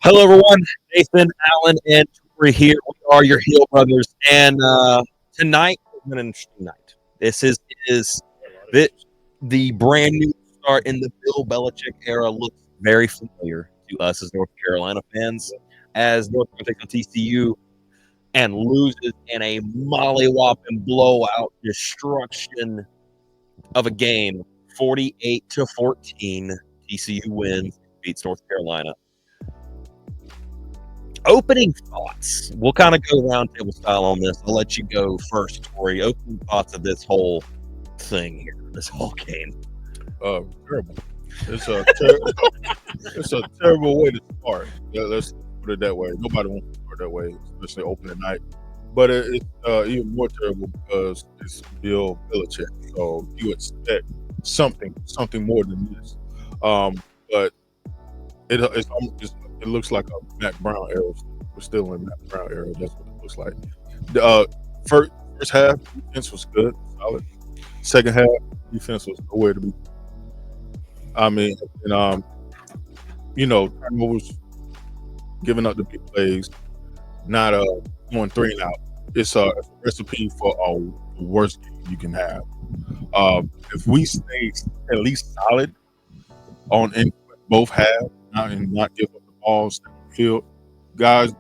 Hello, everyone. Nathan, Allen, and Tori here. We are your Heel Brothers, and tonight is an interesting night. This is the, the brand new start in the Bill Belichick era. Looks very familiar to us as North Carolina fans, as North Carolina takes on TCU and loses in a mollywhopping blowout destruction of a game, 48-14. TCU wins, beats North Carolina. Opening thoughts. We'll kind of go roundtable style on this. I'll let you go first, Tori. Opening thoughts of this whole thing here, this whole game. Terrible. It's a it's a terrible way to start. Let's put it that way. Nobody wants to start that way, especially opening night. But it's even more terrible because it's Bill Belichick. So you expect something more than this. But it looks like a Matt Brown era. We're still in Matt Brown era. That's what it looks like. The first half defense was good, solid. Second half defense was nowhere to be. I mean, and turnovers, giving up the big plays, not going 3 and out. It's a recipe for a worst game you can have. If we stay at least solid in both halves, not give up the balls in the field, guys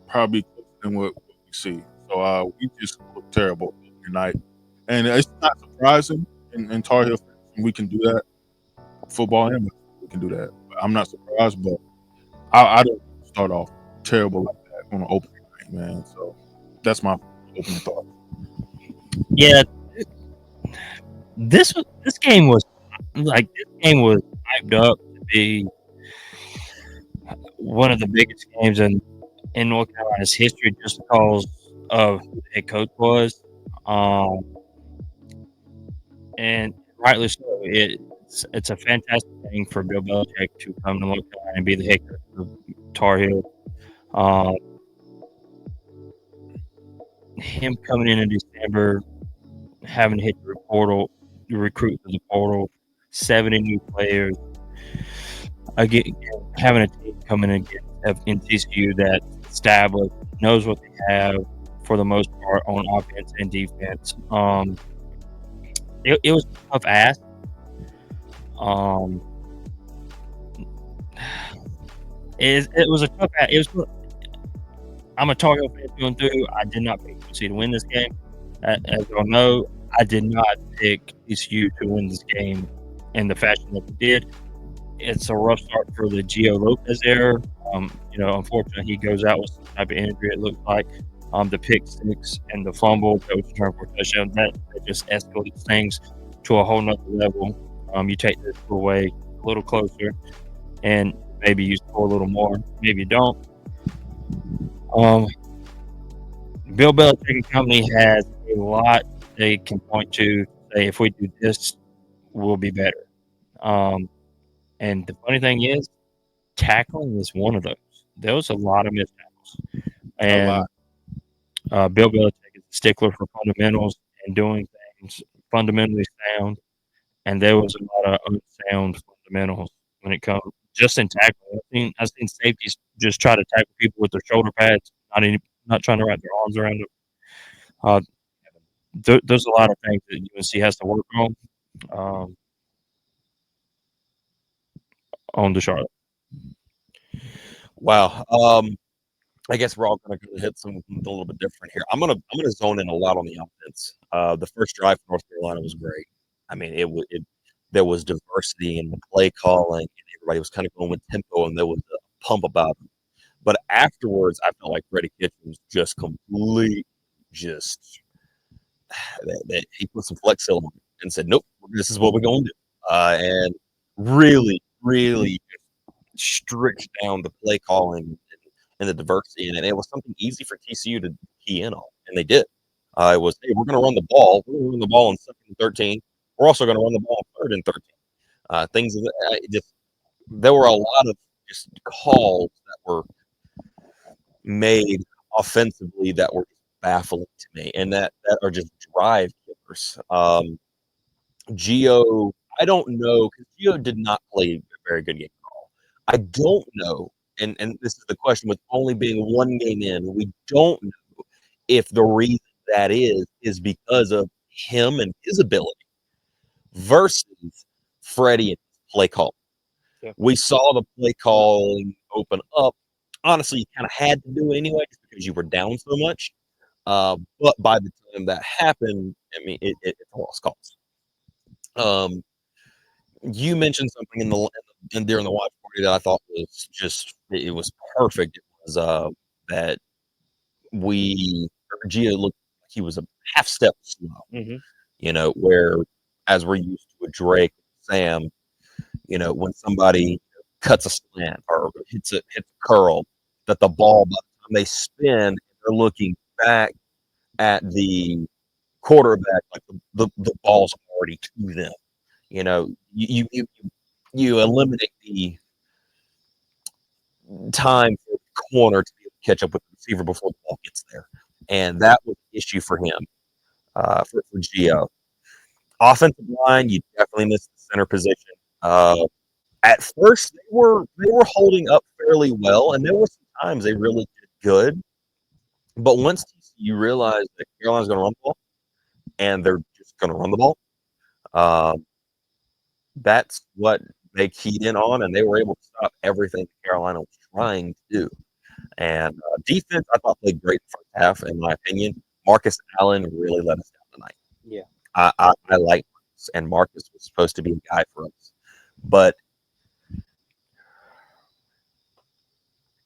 probably closer than what we see. So we just look terrible tonight, and it's not surprising in Tar Heel fans, we can do that. Football and basketball, we can do that. I'm not surprised, but I don't start off terrible like that on an opening night, man. So that's my opening thought. Yeah, this game was hyped up to be one of the biggest games in North Carolina's history just because of who the head coach was. Um, and rightly so. It's a fantastic thing for Bill Belichick to come to North Carolina and be the head coach of Tar Heels. Um, him coming in December, having to hit the recruit to the portal, 70 new players. Again, having a team coming in TCU that's established, knows what they have for the most part on offense and defense. It was a tough ask. Um, it was a tough ask. I'm a Tar Heel fan through and through. I did not pick UNC to win this game. As y'all know, I did not pick TCU to win this game in the fashion that we did. It's a rough start for the Gio Lopez there. Unfortunately, he goes out with some type of injury. It looks like the pick six and the fumble that was returned for a touchdown. That just escalates things to a whole nother level. You take this away a little closer, and maybe you score a little more. Maybe you don't. Bill Belichick and company has a lot they can point to. Say if we do this, we'll be better. And the funny thing is, tackling is one of those. There was a lot of missed tackles, A and lot. Bill Belichick is a stickler for fundamentals and doing things fundamentally sound. And there was a lot of unsound fundamentals when it comes just in tackling. I've seen safeties just try to tackle people with their shoulder pads, not trying to wrap their arms around them. Uh, there's a lot of things that UNC has to work um, on the Charlotte. Wow. I guess we're all going to hit something a little bit different here. I'm gonna zone in a lot on the offense. The first drive for North Carolina was great. I mean, there was diversity in the play calling, and everybody was kind of going with tempo, and there was a pump about it. But afterwards, I felt like Freddie Kitchens just just that he put some flex seal on it and said, "Nope, this is what we're going to do," and really strict down the play calling and the diversity in it. It was something easy for TCU to key in on, and they did. It was, hey, we're going to run the ball. We're going to run the ball in second and 13. We're also going to run the ball in third and 13. Things just there were a lot of just calls that were made offensively that were baffling to me, and that are just drive killers. Geo, I don't know because Geo did not play a very good game at all. I don't know and this is the question, with only being one game in, we don't know if the reason that is because of him and his ability versus Freddie and his play call. Yeah. We saw the play calling open up. Honestly, you kind of had to do it anyway just because you were down so much. But by the time that happened, I mean, it's a lost cause. You mentioned something in during the watch party that I thought was just it was perfect. It was that Gio looked like he was a half step slow. Mm-hmm. You know, where as we're used to with Drake and Sam, you know, when somebody cuts a slant or hits a curl, that the ball, by the time they spin, they're looking back at the quarterback like the ball's already to them. You know, you eliminate the time for the corner to be able to catch up with the receiver before the ball gets there, and that was an issue for him, for Gio. Offensive line, you definitely missed the center position. At first, they were holding up fairly well, and there were some times they really did good. But once TCU realized that Carolina's going to run the ball, and they're just going to run the ball, that's what they keyed in on, and they were able to stop everything Carolina was trying to do. And defense, I thought played great in the first half, in my opinion. Marcus Allen really let us down tonight. Yeah. I like Marcus, and Marcus was supposed to be a guy for us. But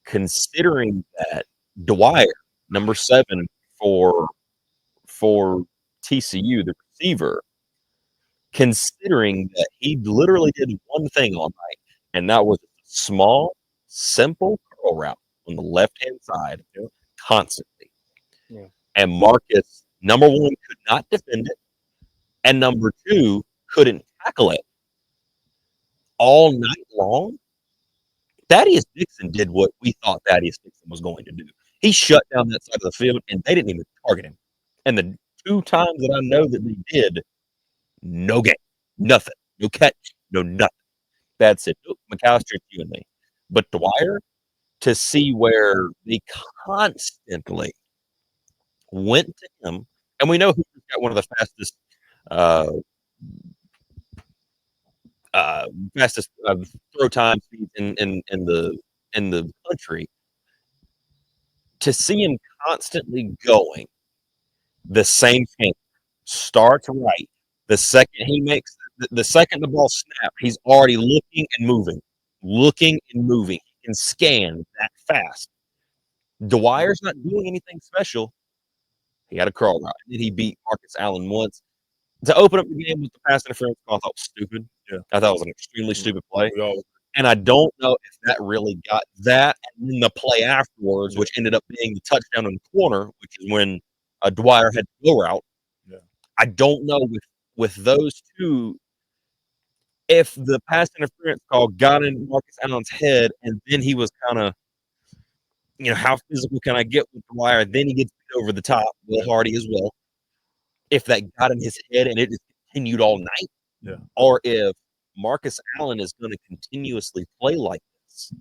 considering that Dwyer, number 7 for TCU, the receiver, considering that he literally did one thing all night, and that was a small, simple curl route on the left-hand side constantly. Yeah. And Marcus, number 1, could not defend it, and number 2, couldn't tackle it all night long. Thaddeus Dixon did what we thought Thaddeus Dixon was going to do. He shut down that side of the field, and they didn't even target him. And the 2 times that I know that they did, no game, nothing, no catch, no nothing. That's it. Nope, McAllister, it's you and me. But Dwyer, to see where they constantly went to him, and we know who's got one of the fastest throw time speeds in the country. To see him constantly going the same thing, starts right. The second he makes the second the ball snaps, he's already looking and moving. Looking and moving. He can scan that fast. Dwyer's not doing anything special. He had a curl route. And then he beat Marcus Allen once. To open up the game with the pass interference call, I thought was stupid. Yeah. I thought it was an extremely stupid play. We all And I don't know if that really got that. And then the play afterwards, which ended up being the touchdown in the corner, which is when Dwyer had to go out. Yeah. I don't know with those two if the pass interference call got in Marcus Allen's head, and then he was kind of, how physical can I get with Dwyer? Then he gets over the top, Will Hardy as well. If that got in his head and it just continued all night, or if Marcus Allen is going to continuously play like this,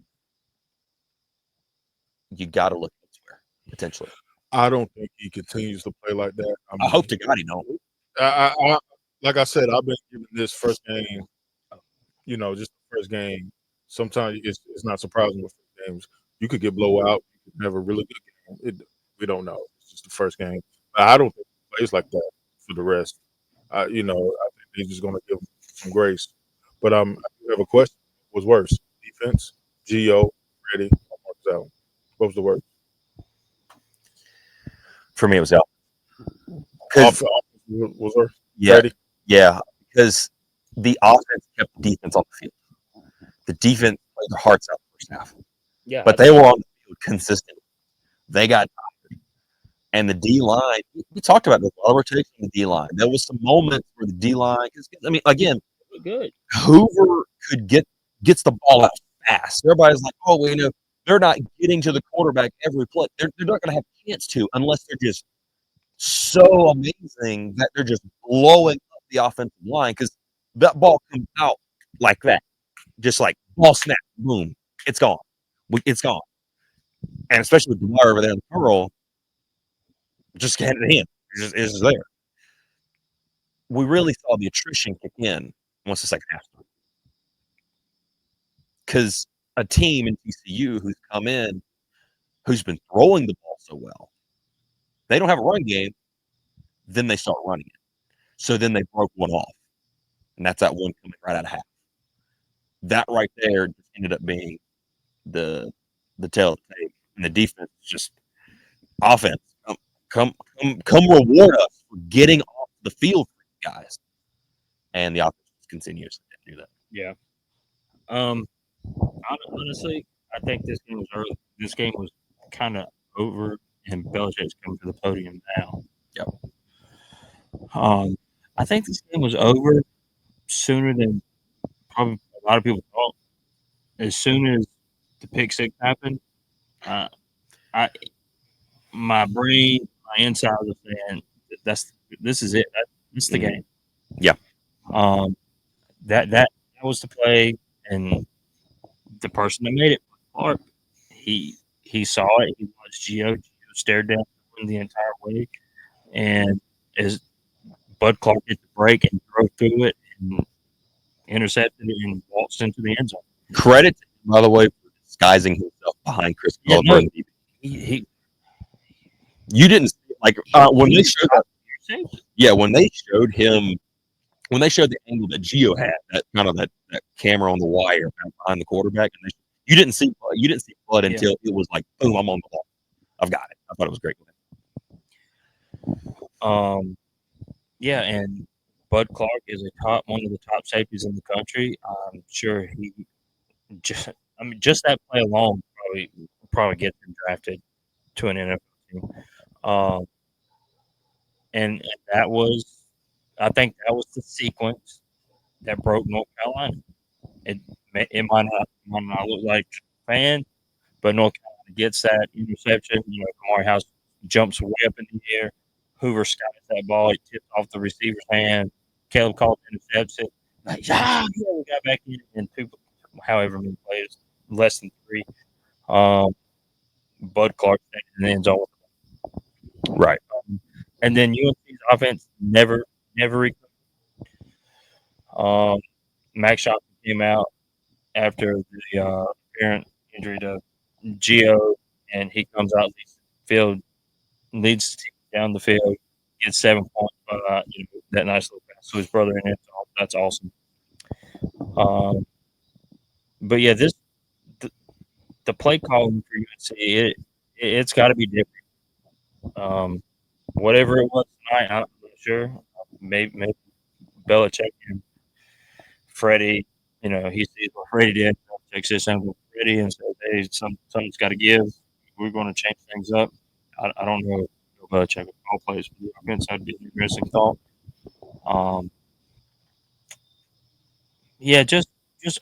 you got to look elsewhere, potentially. I don't think he continues to play like that. I hope to God he don't. I like I said, I've been giving this first game, just the first game. Sometimes it's not surprising with games. You could get blowout. You could have a really good game. We don't know. It's just the first game. I don't think he plays like that for the rest. I think they're just going to give him some grace. But I have a question. What was worse? Defense, Gio, Freddie, or Marcus Allen? What was the worst? For me, it was out. Offense was worse? Yeah. Freddie? Yeah, because the offense kept the defense on the field. The defense played their hearts out the first half. Yeah. But they were on the field consistently. They got tired. And the D-line, we talked about this, while we're taking the D-line. There was some moments where the D-line, again, good. Hoover gets the ball out fast. Everybody's like, they're not getting to the quarterback every play. They're not going to have a chance to unless they're just so amazing that they're just blowing up the offensive line, because that ball comes out like that. Just like ball snap, boom, it's gone. It's gone. And especially with Dwyer over there in the Pearl, just hand it in. It's just there. We really saw the attrition kick in once the second half started. Because a team in TCU who's come in, who's been throwing the ball so well, they don't have a run game, then they start running it. So then they broke one off. And that's that one coming right out of half. That right there just ended up being the tail of the tape. And the defense just offense. Come reward us for getting off the field for you guys. And the offense continues to do that. Yeah. Honestly, I think this game was early. This game was kind of over, and Belichick's coming to the podium now. Yep. I think this game was over sooner than probably a lot of people thought. As soon as the pick six happened, my brain, my inside was saying, this is it. That's the game. Yeah. That was the play, and the person that made it, Clark, he saw it. He watched Gio. Gio stared down the entire way, and as Bud Clark hit the break and drove through it and intercepted it and waltzed into the end zone. Credit, by the way, for disguising himself behind Chris Gulliver. He you didn't like when they showed that. Yeah, when they showed him, when they showed the angle that Gio had, that kind of that camera on the wire behind the quarterback, and you didn't see Bud until it was like, boom, I'm on the ball. I've got it. I thought it was great. Yeah, and Bud Clark is one of the top safeties in the country. I'm sure just that play alone probably gets him drafted to an NFL team. And that was, I think that was the sequence that broke North Carolina. It might not look like a fan, but North Carolina gets that interception. Kamari House jumps way up in the air. Hoover skies that ball. It tips off the receiver's hand. Caleb Call intercepts it. We got back in, and however many plays, less than 3. Bud Clark in the end zone. Right. And then UNC's offense never recovered. Max Johnson came out after the apparent injury to Gio, and he comes out the field, leads the team down the field, gets 7 points. That nice little pass to his brother in it. That's awesome. But yeah, the play calling for UNC, it's got to be different. Whatever it was tonight, I'm not sure. Maybe Belichick and Freddie, he sees what Freddie did. Belichick says something with Freddie and says, "Hey, something's got to give. We're going to change things up." I don't know if Belichick would call plays for the offense. That'd be an interesting thought. Yeah, just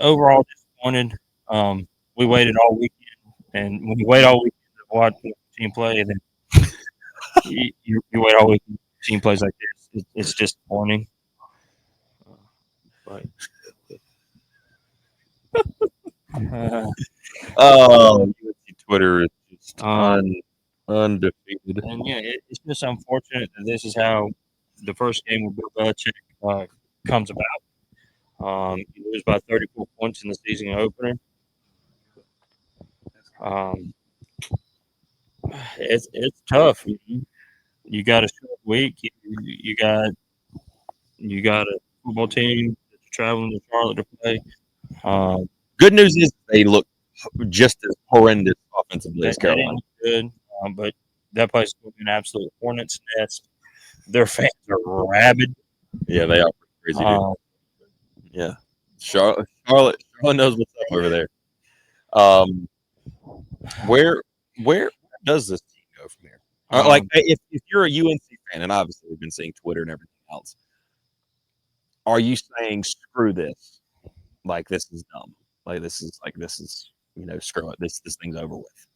overall disappointed. We waited all weekend, and when you wait all weekend to watch the team play, and then you wait all weekend to team plays like this, it's disappointing. But UNC Twitter is just undefeated. And yeah, it's just unfortunate that this is how the first game with Bill Belichick comes about. You lose by 34 points in the season opener. It's tough. You got a short week. You got a football team that's traveling to Charlotte to play. Good news is they look just as horrendous offensively as Carolina. Good, but that place is going to be an absolute hornet's nest. Their fans are rabid. Yeah, they are crazy. Yeah, Charlotte knows what's up over there. Where does this team go from here? Like, if you're a UNC fan, and obviously we've been seeing Twitter and everything else, are you saying screw this? Like, this is dumb. Like, this is screw it. This thing's over with.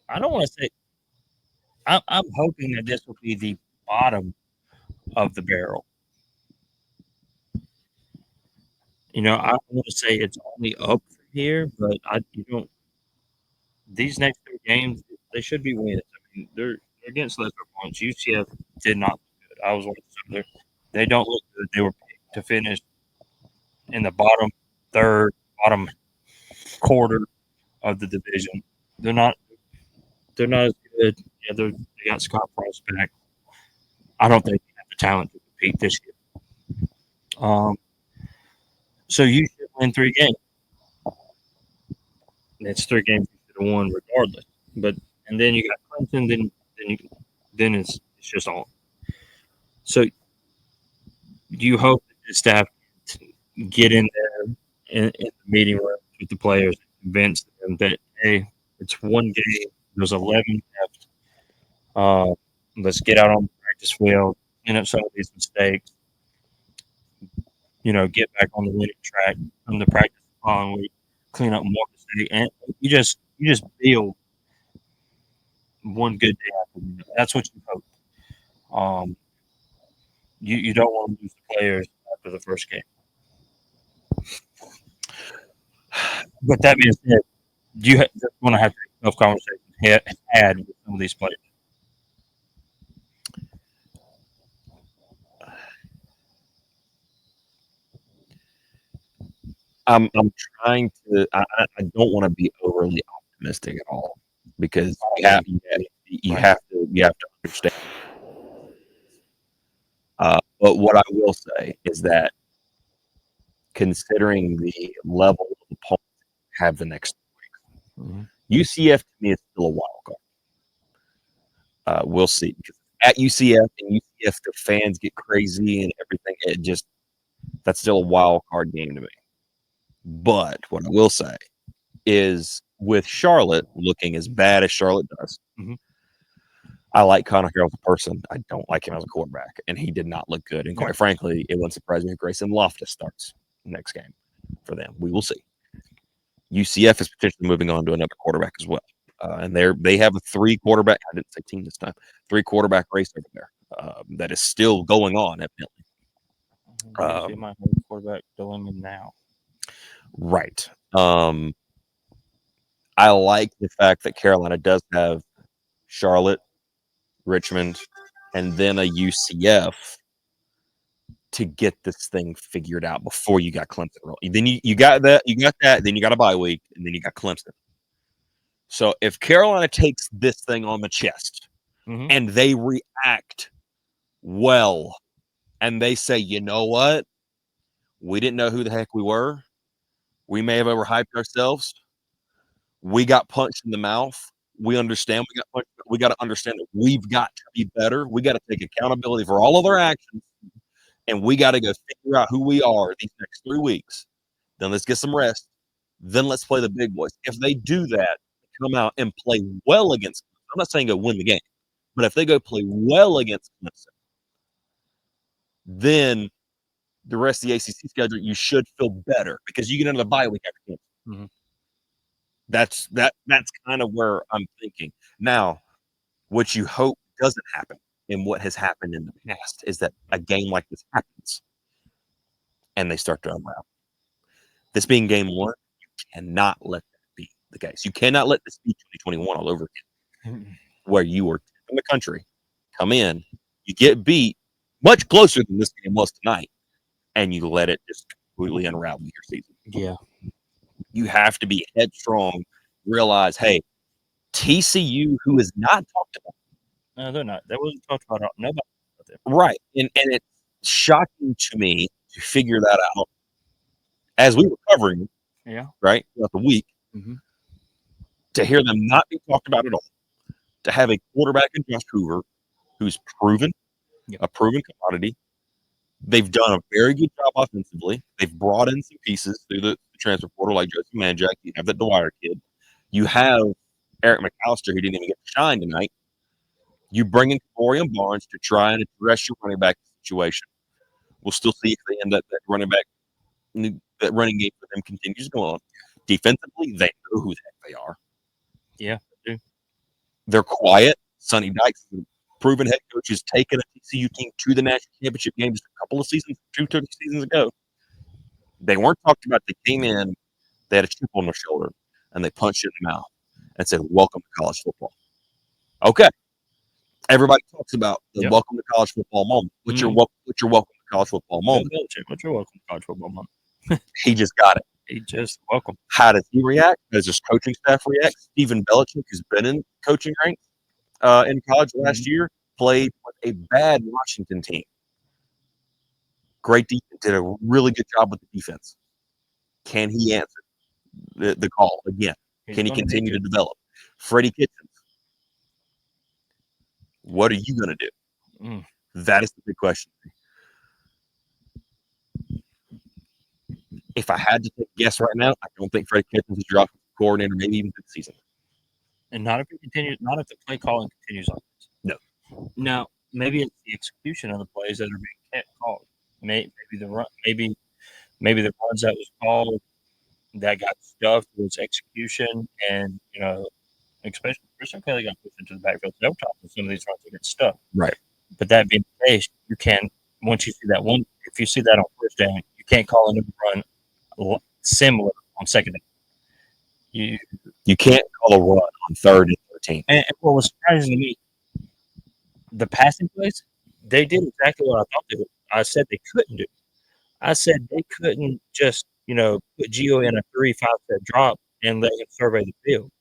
I don't want to say. I'm hoping that this will be the bottom of the barrel. I want to say it's only up from here, but these next 3 games they should be wins. I mean, they're against lesser opponents. UCF did not look good. I was watching some. They don't look good. They were picked to finish in the bottom third, bottom quarter of the division. They're not. They're not as good. Yeah, they got Scott Frost back. I don't think they have the talent to compete this year. So you should win 3 games. It's 3 games you should have won regardless. And then you got Clemson. Then it's just on. So you hope that the staff get in there in the meeting room with the players and convince them that hey, it's 1 game. There's 11 left. Let's get out on the practice field, clean up some of these mistakes. Get back on the winning track. Come to practice the following week, clean up more mistakes, and you just build one good day after the other. That's what you hope. You don't want to lose the players after the first game. But that being said, you want to have tough conversations had with some of these players. I'm trying to. I don't want to be overly optimistic at all because you have to understand. But what I will say is that considering the level of opponents we have the next week, UCF to me is still a wild card. We'll see because at UCF the fans get crazy and everything. That's still a wild card game to me. But what I will say is with Charlotte looking as bad as Charlotte does, I like Connor Harrell as a person. I don't like him as a quarterback, and he did not look good. And quite frankly, it wouldn't surprise me if Grayson Loftus starts next game for them. We will see. UCF is potentially moving on to another quarterback as well, and they have a 3-quarterback. I didn't say team this time. 3-quarterback race over there that is still going on. Evidently, My quarterback dilemma now. Right. I like the fact that Carolina does have Charlotte, Richmond, and then a UCF to get this thing figured out before you got Clemson. Then you got that, then you got a bye week, and then you got Clemson. So if Carolina takes this thing on the chest and they react well and they say, you know what? We didn't know who the heck we were. We may have overhyped ourselves. We got punched in the mouth. We understand we got punched. We got to understand that we've got to be better. We got to take accountability for all of our actions. And we got to go figure out who we are these next 3 weeks. Then let's get some rest. Then let's play the big boys. If they do that, come out and play well against Clemson. I'm not saying go win the game, but if they go play well against Clemson, then the rest of the ACC schedule, you should feel better because you get into the bye week after Clemson. That's kind of where I'm thinking. Now, what you hope doesn't happen and what has happened in the past is that a game like this happens and they start to unravel. This being game 1, you cannot let that be the case. You cannot let this be 2021 all over again, where you were in the country, come in, you get beat much closer than this game was tonight, and you let it just completely unravel your season. Yeah. You have to be headstrong, realize, hey, TCU, who is not talked about. No, they're not. That wasn't talked about. Nobody. Right. And it's shocking to me to figure that out as we were covering, right, throughout the week, to hear them not be talked about at all, to have a quarterback in Josh Hoover who's proven, a proven commodity. They've done a very good job offensively. They've brought in some pieces through the transfer portal, like Joseph Manjack. You have that Dwyer kid. You have Eric McAllister, who didn't even get to shine tonight. You bring in Corian Barnes to try and address your running back situation. We'll still see if they end up that running game for them continues to go on. Defensively, they know who the heck they are. Yeah, they do. They're quiet. Sonny Dykes, proven head coach, has taken a TCU team to the national championship game just a couple of seasons, 2 seasons ago. They weren't talked about. They came in, they had a chip on their shoulder, and they punched you in the mouth and said, "Welcome to college football." Okay. Everybody talks about the Yep. welcome to college football moment. What's your welcome to college football moment? What's your welcome to college football moment? He just got it. He just welcome. How does he react? How does his coaching staff react? Stephen Belichick, who's been in coaching ranks in college last year, played with a bad Washington team. Great defense, did a really good job with the defense. Can he answer the call again? Can he continue to develop? Freddie Kitchens, what are you going to do? That is the big question. If I had to take a guess right now, I don't think Freddie Kitchens is your offensive coordinator, maybe even for the season. And not if the play calling continues on this. No. Now, maybe it's the execution of the plays that are being called. Maybe the run, maybe the runs that was called that got stuffed was execution, and especially Christian Kelly got pushed into the backfield several times with some of these runs that get stuffed. Right. But that being the case, you can once you see that one, if you see that on first down, you can't call another run similar on second down. You can't call a run on 3rd and 13. And what was surprising to me, the passing plays, they did exactly what I thought they would. I said they couldn't do. I said they couldn't just, put Gio in a 3-5 step drop and let him survey the field.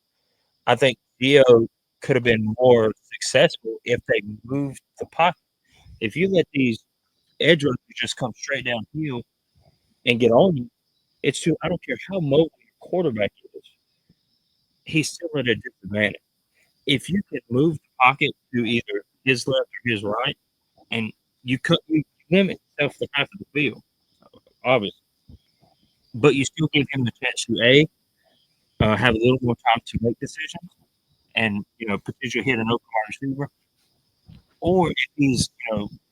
I think Gio could have been more successful if they moved the pocket. If you let these edge runners just come straight downfield and get on you, it's too. I don't care how mobile your quarterback is, he's still at a disadvantage. If you can move the pocket to either his left or his right, and you limit yourself to half of the field, obviously, but you still give him the chance to have a little more time to make decisions, and potentially hit an open wide receiver, or if he's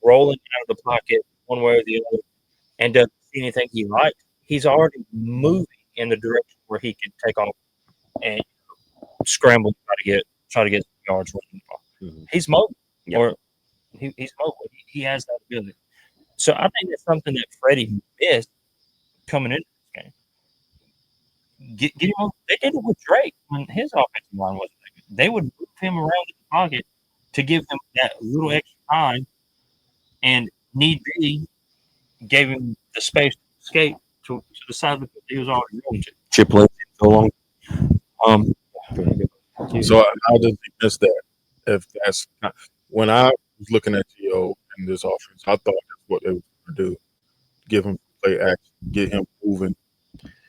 rolling out of the pocket one way or the other and doesn't see anything he likes, he's already moving in the direction where he can take off and scramble, try to get some yards running the ball. Mm-hmm. He's mobile, or he's mobile. He has that ability. So I think that's something that Freddie missed coming into this game. Get him on. They did it with Drake when his offensive line wasn't that good. They would move him around in the pocket to give him that little extra time, and need be gave him the space to escape to the side of the field he was already going to. Chip Lindsey so long. So how does he miss that? If that's when I was looking at Gio in this offense, I thought that's what they were going to do: give him play action, get him moving,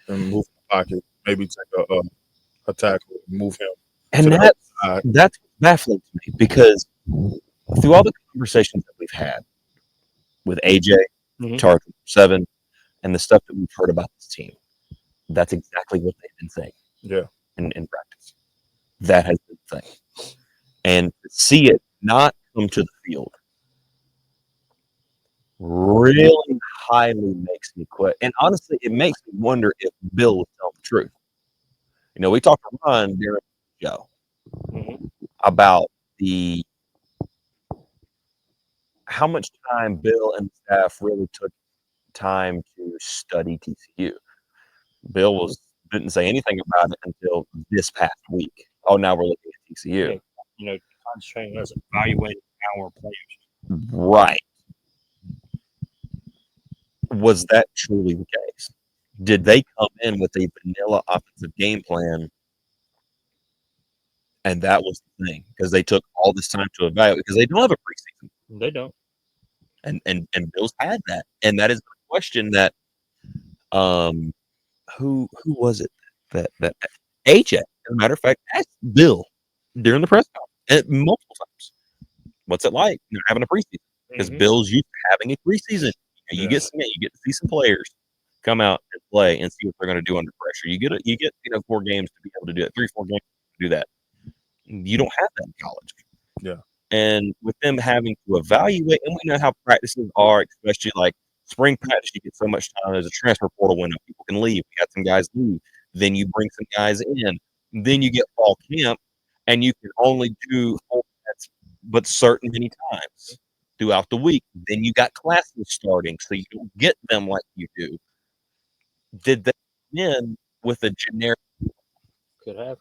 and move the pocket, maybe take a tackle, move him. And that's baffling to me, because through all the conversations that we've had with AJ, Charge 7, and the stuff that we've heard about this team, that's exactly what they've been saying. Yeah. In practice. That has been the thing. And to see it not come to the field really highly makes me quit. And honestly, it makes me wonder if Bill was telling the truth. We talked to Ron during the show about how much time Bill and the staff really took time to study TCU. Bill didn't say anything about it until this past week. Oh, now we're looking at TCU. Concentrating as evaluating our players. Right. Was that truly the case? Did they come in with a vanilla offensive game plan, and that was the thing? Because they took all this time to evaluate, because they don't have a preseason. They don't. And Bill's had that. And that is the question that who was it that AJ, as a matter of fact, asked Bill during the press conference multiple times. What's it like having a preseason? Because Bill's used to having a preseason. You get to see some players come out and play and see what they're going to do under pressure. You get 4 games to be able to do it, 3-4 games to do that. You don't have that in college. Yeah. And with them having to evaluate, and we know how practices are, especially like spring practice, you get so much time. There's a transfer portal window. People can leave. We got some guys leave. Then you bring some guys in. Then you get fall camp, and you can only do but certain many times throughout the week. Then you got classes starting, so you don't get them like you do Did they come in with a generic? Could have.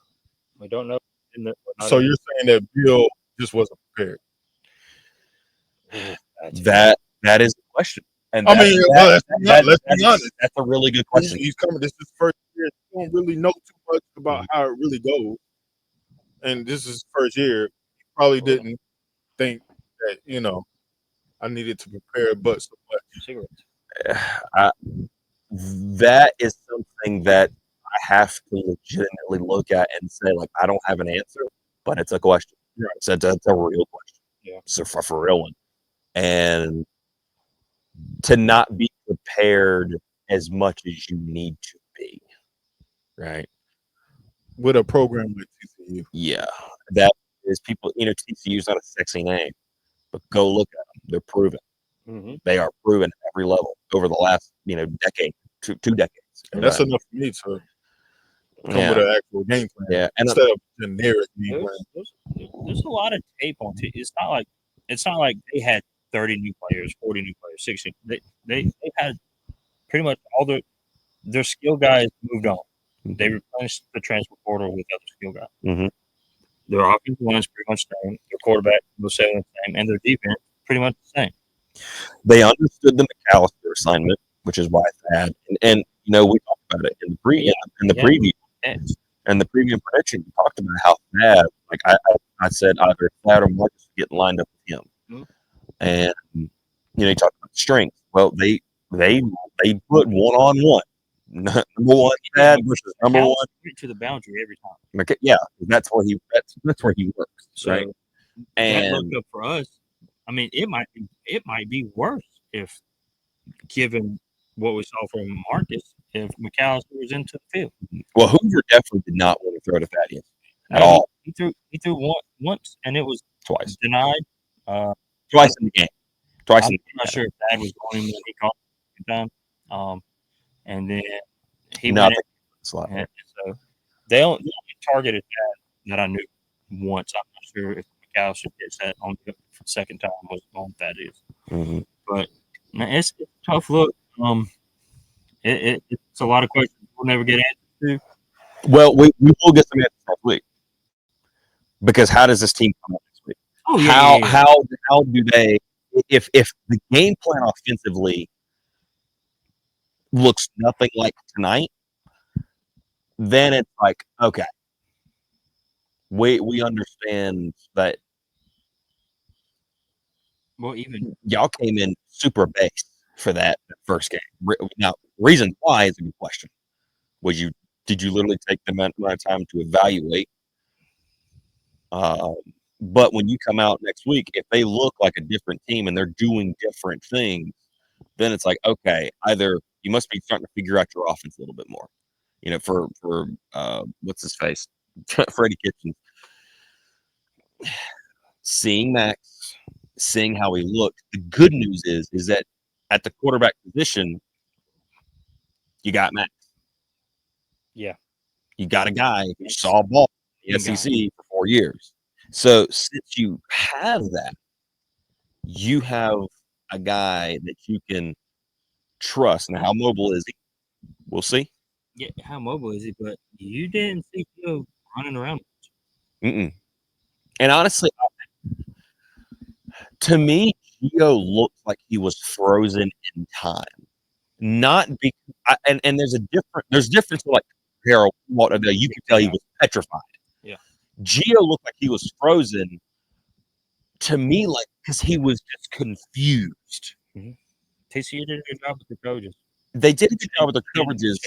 We don't know. So you're saying that Bill just wasn't prepared? That is the question. And I mean, let's be honest. That's a really good question. He's coming. This is his first year. He don't really know too much about how it really goes. And this is his first year. He probably didn't think that, I needed to prepare, but so much. Cigarettes. That is something that I have to legitimately look at and say, like, I don't have an answer, but it's a question. Right. So that's a real question. Yeah. So for real one. And to not be prepared as much as you need to be. Right. With a program like TCU. Yeah. That is people, TCU is not a sexy name, but go look at them. They're proven. Mm-hmm. They are proven at every level over the last, decade, two decades. And that's enough for me to come with an actual game plan. Yeah. And instead of generic game plan. There's a lot of tape on it. It's not like they had 30 new players, 40 new players, 60. They had pretty much all their skill guys moved on. Mm-hmm. They replenished the transfer portal with other skill guys. Mm-hmm. Their offensive line is pretty much the same. Their quarterback was the same, and their defense pretty much the same. They understood the McAllister assignment, which is why Thad and we talked about it in the preview and the preview prediction. We talked about how Thad, like I said, either Thad or Marcus getting lined up with him, and you talked about the strengths. Well, they put 1-on-1. Number one Thad versus number one to the boundary every time. Yeah, that's where he works, so right? And that looked up for us. I mean, it might be worse if, given what we saw from Marcus, if McAllister was into the field. Well, Hoover definitely did not want to throw to Thaddeus at all. He threw once, and it was twice denied. Twice in the game. I'm not sure if Thad was going when he caught it the time. And then he went in, and so they only targeted that I knew once. I'm not sure if McAllister gets that on the second time was on Thaddeus. Mm-hmm. But man, it's a tough look. It's a lot of questions we'll never get answers to. Well, we will get some answers next week, because how does this team come up next week? Oh, yeah. How do they, if the game plan offensively looks nothing like tonight, then it's like, okay, we understand that. Well, even y'all came in super base for that first game. Now, reason why is a good question. Did you literally take the amount of time to evaluate? But when you come out next week, if they look like a different team and they're doing different things, then it's like, okay, either you must be starting to figure out your offense a little bit more. For what's his face, Freddie Kitchens, seeing Max, seeing how he looked. The good news is that at the quarterback position, you got Max. Yeah. You got a guy who saw ball in the SEC for 4 years. So since you have that, you have a guy that you can trust. Now, how mobile is he? We'll see. Yeah, how mobile is he? But you didn't see Gio running around. Mm-mm. And honestly, to me, Gio looked like he was frozen in time. Not because, and there's difference with, like, Harold. You could tell he was petrified. Yeah. Gio looked like he was frozen. To me, like, because he was just confused. Mm-hmm. TCU did a good job with the coaches. They did a good job with their coverages,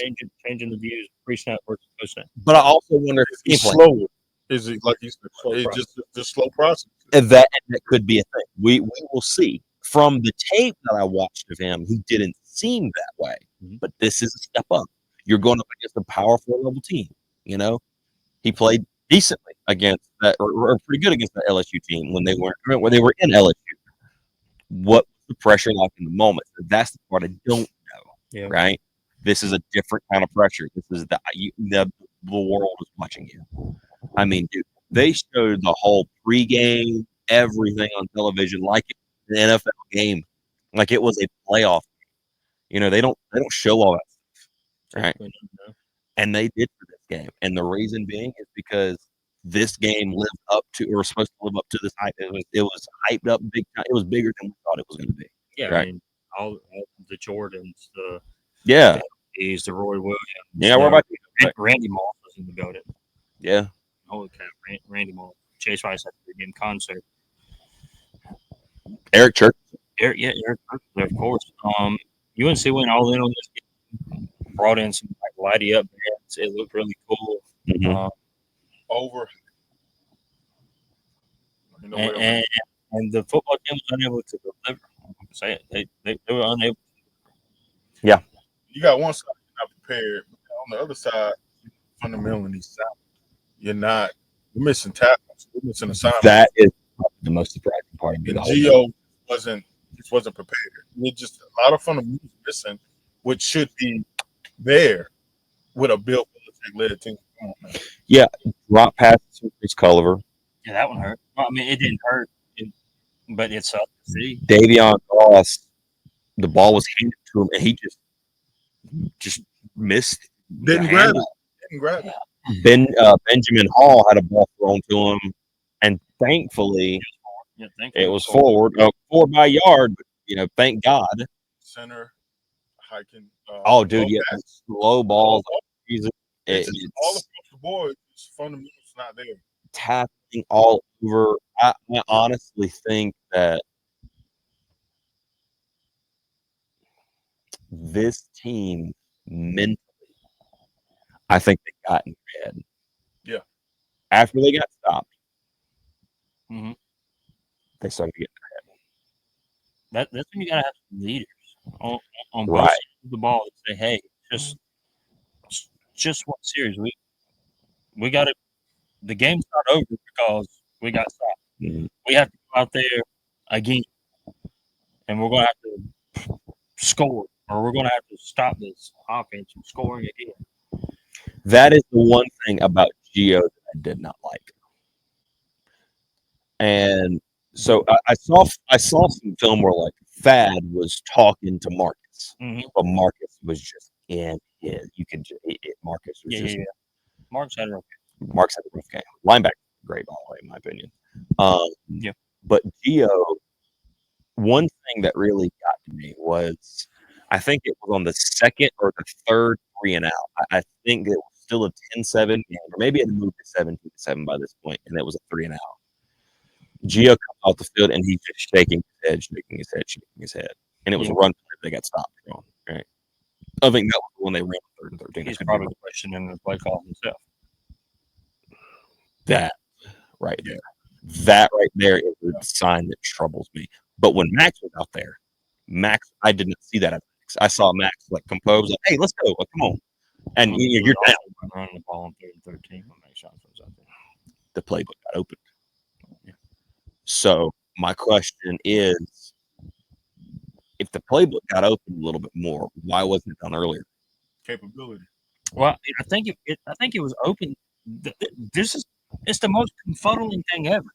changing the views, pre-snap versus post-snap. But I also wonder if it's slow. Is it like you said? It's just slow process. And that could be a thing. We will see. From the tape that I watched of him, he didn't seem that way. Mm-hmm. But this is a step up. You're going up against a Power 4 level team. He played decently against that, or pretty good against the LSU team when they were in LSU. What was the pressure like in the moment? That's the part I don't know. Yeah. Right? This is a different kind of pressure. This is the world is watching you. I mean, dude, they showed the whole pregame, everything on television like it was an NFL game, like it was a playoff. They don't show all that stuff. Right. And they did for this game. And the reason being is because this game lived up to, or was supposed to live up to this hype. It was hyped up big time. It was bigger than we thought it was going to be. Yeah, right. I mean, all the Jordans, Yeah. the Roy Williams. Yeah, what about you? Randy Moss was in the building. Yeah. Holy cow, Randy Moss. Chase Rice had a game concert. Eric Church. Eric Church, of course. UNC went all in on this game. Brought in some lighty up bands. It looked really cool. Over. And the football team was unable to deliver. I'm gonna say it. They were unable. Yeah. You got one side you're not prepared. On the other side, you're fundamentally sound. You're missing tackles. You're missing assignments. That is the most surprising part of the Gio wasn't prepared. It's just a lot of fundamentals missing, which should be there with a Bill Belichick-led team. Come on, man. Yeah, drop passes to Chris Culliver. Yeah, that one hurt. Well, I mean, it didn't hurt, but it sucked to see. Davion Ross, the ball was handed to him, and he just missed. Didn't grab it. Benjamin Hall had a ball thrown to him, and thankfully, it was forward by a yard. But thank God. Center hiking. Dude, yeah, slow balls. It's all across the board. It's fundamentals not there. Tapping all over. I honestly think that this team mentally, I think they got in their head. Yeah. After they got stopped, they started to get in their head. That's when you gotta have some leaders on both right. sides of the ball to say, "Hey, just one series. We got it. The game's not over because we got stopped. We have to go out there again, and we're gonna have to score, or we're gonna have to stop this offense from scoring again." That is the one thing about Gio that I did not like. And so I saw some film where Thad was talking to Marcus, but Marcus was just in his. You could just Marcus was just. Marcus had a rough game. Marcus had a rough game. Linebacker, great by the way, in my opinion. But Gio, one thing that really got to me was, I think it was on the second or the third 3 and out. I think it was still a 10-7 game, or maybe it had moved to 17-7 by this point, and it was a 3 and out. Gio comes off the field and he's just shaking his head, and it was a run play. They got stopped from. Right. I think that was when they ran 3rd and 13. He's probably questioning the play call himself. That right there is a sign that troubles me. But when Max was out there, I did not see that at Max. I saw Max composed, hey, let's go, come on. And you're down. Running the ball on 3rd and 13 when Max Johnson was out there. The playbook got opened. So my question is, if the playbook got open a little bit more, why wasn't it done earlier? Capability. Well, I think it was open. It's the most confuddling thing ever.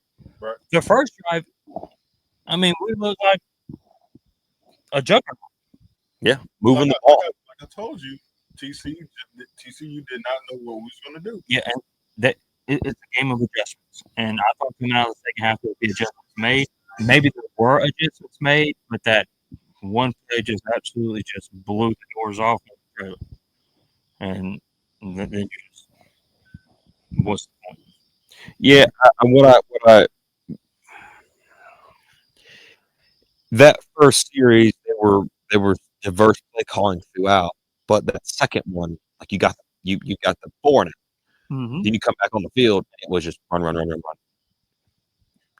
Right. The first drive, I mean, we looked like a juggernaut. Yeah, moving the ball. Like I told you, TCU did not know what we was going to do. Yeah, and it's a game of adjustments. And I thought coming out of the second half there would be adjustments made. Maybe there were adjustments made, but that one play just absolutely just blew the doors off. And then you just, what's the point? Yeah, that first series they were diverse play calling throughout, but that second one, you got the 4 and out. Then you come back on the field, and it was just run.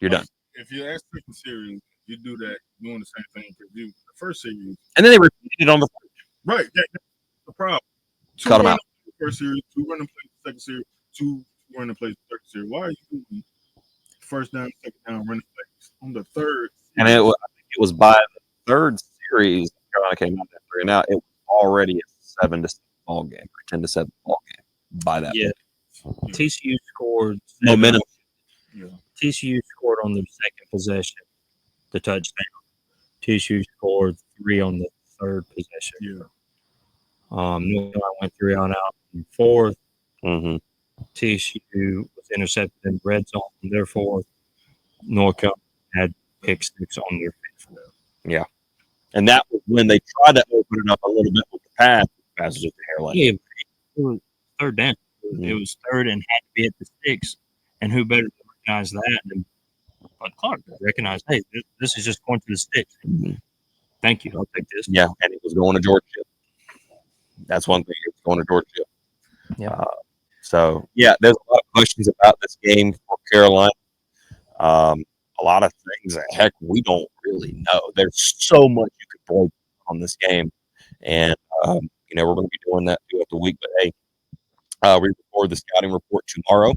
You're done. If you ask second series, you do that doing the same thing because the first series, and then they repeated it on the first. Right. That's the problem. Cut them out. First series, 2 running plays the second series, 2 running plays the third series. Why are you doing first down, second down running plays on the third? And I think it was by the third series, Carolina came out that 3 and out. It was already a 7-7 ball game, or 10-7 ball game by that. Yeah. TCU scored momentum. TCU scored on their second possession, the touchdown. TCU scored 3 on the third possession. North Carolina went 3 on out in fourth. Mm-hmm. TCU was intercepted in the red zone from their fourth. North Carolina had pick six on their fifth. Yeah. And that was when they tried to open it up a little bit with the pass. The pass was just a hairline. Yeah, it was third down. It was third and had to be at the six. And who better to recognize that than Bud Clark? Recognized, hey, this is just going to the six. Mm-hmm. Thank you. I'll take this. Yeah, and it was going to Georgia. That's one thing. It was going to Georgia. Yeah. So, yeah, there's a lot of questions about this game for Carolina. A lot of things that, heck, we don't really know. There's so much you could break on this game. And, we're going to be doing that throughout the week. But, hey, we record the scouting report tomorrow.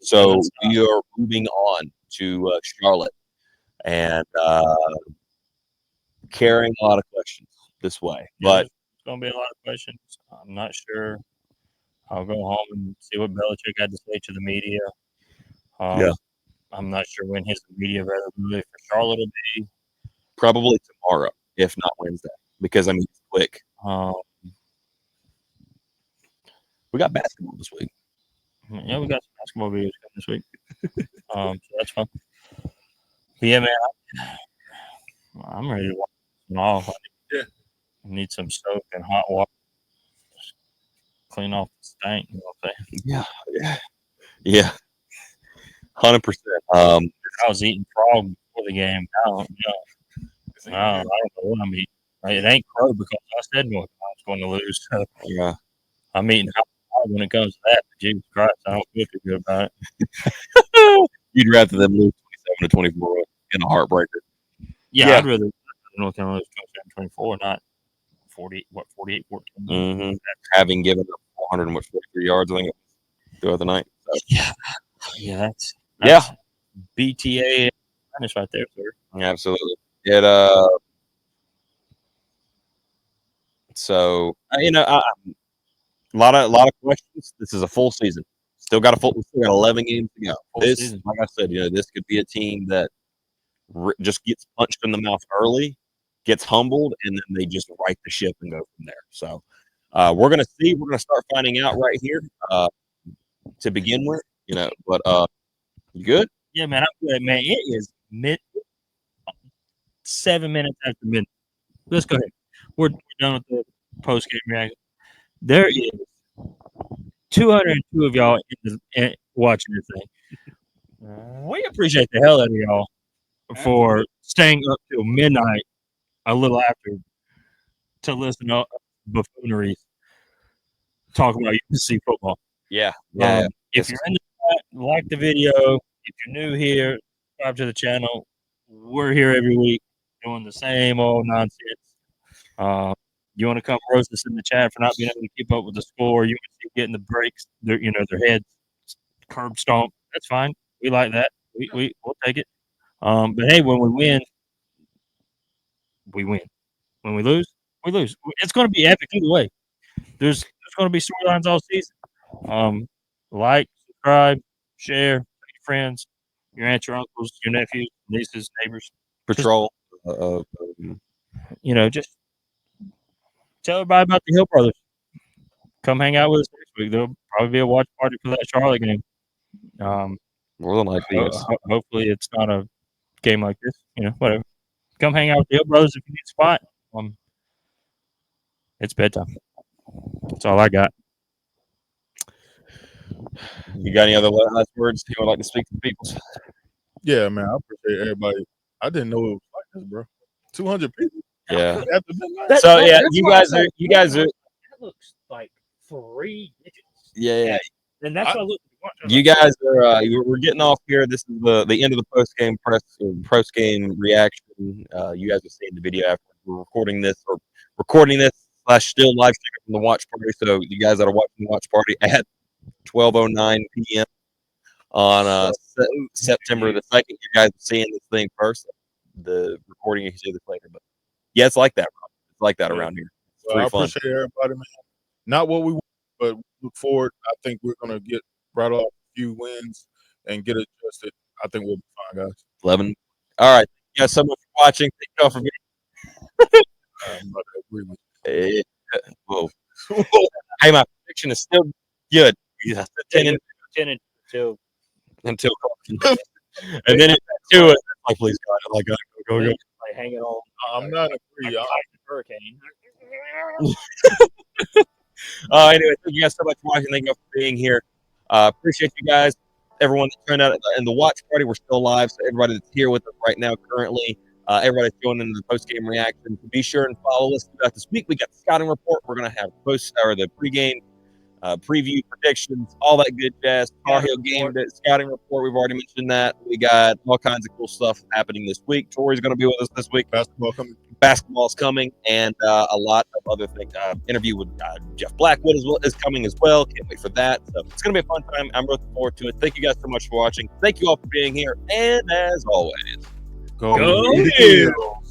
So we are moving on to Charlotte and carrying a lot of questions this way. But it's going to be a lot of questions. I'm not sure. I'll go home and see what Belichick had to say to the media. I'm not sure when his media availability for Charlotte will be. Probably tomorrow, if not Wednesday, because it's quick. We got basketball this week. Yeah, we got some basketball videos coming this week. So that's fun. But yeah, man, I'm ready to watch it off. I need some soap and hot water. Just clean off the stank. You know what I'm saying? Yeah. 100%. I was eating frog before the game. I don't know what I'm eating. It ain't crow because I said North Carolina's going to lose. So Yeah. I'm eating hot when it comes to that. But Jesus Christ, I don't feel too good about it. You'd rather them lose 27-24 in a heartbreaker. Yeah, I'd rather North Carolina lose 27-24, not 48-14. Mm-hmm. Having given up 443 yards, I think, throughout the night. So. Yeah, that's BTA minus right there, sir. Absolutely. So a lot of questions. This is a full season. We still got 11 games to go. Like I said, this could be a team that just gets punched in the mouth early, gets humbled, and then they just right the ship and go from there. So we're gonna see. We're gonna start finding out right here to begin with. But you good? Yeah, man, I'm good, man. It is 7 minutes after midnight. Let's go ahead. We're done with the post game reaction. There is 202 of y'all watching this thing. We appreciate the hell out of y'all for staying up till midnight, a little after, to listen to buffooneries talk about UNC football. Yeah. If you're into that, like the video. If you're new here, subscribe to the channel. We're here every week doing the same old nonsense. You want to come roast us in the chat for not being able to keep up with the score? You can getting the breaks, their heads curb stomp. That's fine. We like that. We'll take it. But hey, when we win, we win. When we lose, we lose. It's going to be epic either way. There's going to be storylines all season. Like, subscribe, share, tell your friends, your aunts, your uncles, your nephews, nieces, neighbors. Patrol. Just tell everybody about the Hill Brothers. Come hang out with us next week. There'll probably be a watch party for that Charlotte game. More than likely, yes. Hopefully it's not a game like this. Whatever. Come hang out with the Hill Brothers if you need a spot. It's bedtime. That's all I got. You got any other last words you would like to speak to people? Yeah, man. I appreciate everybody. I didn't know it was like this, bro. 200 people. Yeah. So yeah, you guys are. That looks like 3 digits. Yeah. And that's what I look. You guys are. We're getting off here. This is the end of the post game reaction. You guys are seeing the video after we're recording this / still live streaming from the watch party. So you guys that are watching the watch party at 12:09 p.m. on September the 2nd, you guys are seeing this thing first. The recording, you can see this later, but yeah, it's like that. It's like that around here. Well, I appreciate everybody, man. Not what we want, but look forward. I think we're gonna get right off a few wins and get adjusted. I think we'll be fine, guys. 11. All right. You guys so much for watching. Thank y'all for being. I'm about to agree with you. Whoa. Hey, my prediction is still good. Yeah, 10 10 until until and then it's 2. It's like, please God, I'm like, go. like hanging on I'm not like agree. a hurricane. Anyway, thank you guys so much for watching. Thank you for being here. Appreciate you guys. Everyone that turned out in the watch party, we're still live. So everybody that's here with us right now, currently, everybody that's joining the post game reaction, be sure and follow us throughout this week. We got the scouting report. We're gonna have the pregame preview predictions, all that good jazz. Tar Heel game scouting report. We've already mentioned that. We got all kinds of cool stuff happening this week. Tori's going to be with us this week. Basketball's coming, and a lot of other things. Interview with Jeff Blackwood is coming as well. Can't wait for that. So it's going to be a fun time. I'm looking forward to it. Thank you guys so much for watching. Thank you all for being here. And as always, go Heels.